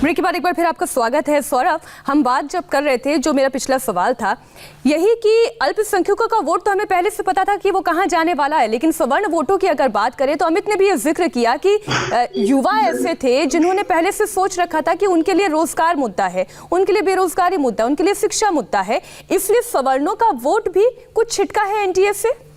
Break के बाद एक बार फिर आपका स्वागत है। सौरभ, हम बात जब कर रहे थे, जो मेरा पिछला सवाल था यही कि अल्पसंख्यकों का वोट तो हमें पहले से पता था कि वो कहाँ जाने वाला है, लेकिन सवर्ण वोटों की अगर बात करें तो अमित ने भी ये जिक्र किया कि युवा ऐसे थे जिन्होंने पहले से सोच रखा था कि उनके लिए रोजगार मुद्दा है, उनके लिए बेरोजगारी मुद्दा, उनके लिए शिक्षा मुद्दा है, इसलिए सवर्णों का वोट भी कुछ छिटका है एनडीए से।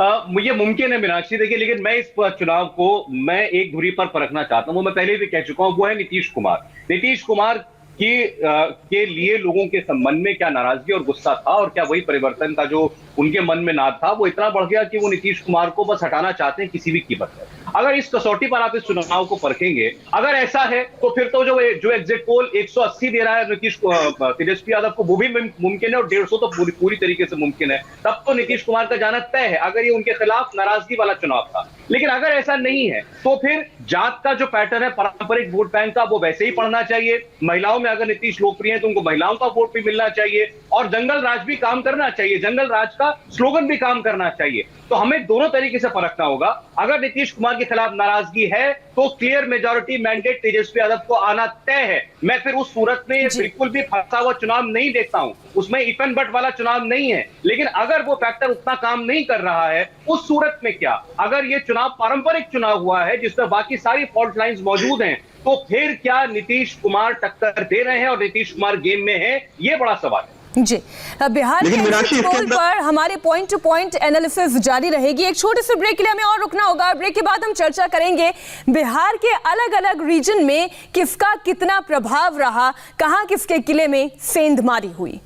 मुझे मुमकिन है मीनाक्षी, देखिए, लेकिन मैं इस चुनाव को मैं एक धुरी पर परखना चाहता हूं। वो मैं पहले भी कह चुका हूं, वो है नीतीश कुमार के लिए लोगों के संबंध में क्या नाराजगी और गुस्सा था, और क्या वही परिवर्तन का जो उनके मन में नाद था वो इतना बढ़ गया कि वो नीतीश कुमार को बस हटाना चाहते हैं किसी भी कीमत पर। अगर इस कसौटी पर आप इस चुनाव को परखेंगे, अगर ऐसा है तो फिर तो जो एग्जिट पोल 180 दे रहा है तेजस्वी यादव को, वो भी मुमकिन है, और 150 तो पूरी तरीके से मुमकिन है। तब तो नीतीश कुमार का जाना तय है, अगर ये उनके खिलाफ नाराजगी वाला चुनाव था। लेकिन अगर ऐसा नहीं है तो फिर जात का जो पैटर्न है पारंपरिक वोट बैंक का, वो वैसे ही पढ़ना चाहिए। महिलाओं में अगर नीतीश लोकप्रिय है तो उनको महिलाओं का वोट भी मिलना चाहिए, और जंगल राज भी काम करना चाहिए, जंगल राज का स्लोगन भी काम करना चाहिए। तो हमें दोनों तरीके से परखना होगा। अगर नीतीश कुमार के खिलाफ नाराजगी है तो clear majority mandate Tejashwi Yadav को आना तय है। मैं फिर उस सूरत में ये बिल्कुल भी फंसा हुआ चुनाव नहीं देखता हूं, उसमें इफ एंड बट वाला चुनाव नहीं है। लेकिन अगर वो फैक्टर उतना काम नहीं कर रहा है, उस सूरत में क्या, अगर ये चुनाव पारंपरिक चुनाव हुआ है जिसमें बाकी सारी फॉल्ट लाइंस मौजूद हैं, तो फिर क्या नीतीश कुमार टक्कर दे रहे हैं और नीतीश कुमार गेम में है, ये बड़ा सवाल है। जी, बिहार के एग्जिट पोल पर हमारे पॉइंट टू पॉइंट एनालिसिस जारी रहेगी। एक छोटे से ब्रेक के लिए हमें और रुकना होगा। ब्रेक के बाद हम चर्चा करेंगे बिहार के अलग अलग रीजन में किसका कितना प्रभाव रहा, कहां किसके किले में सेंधमारी हुई।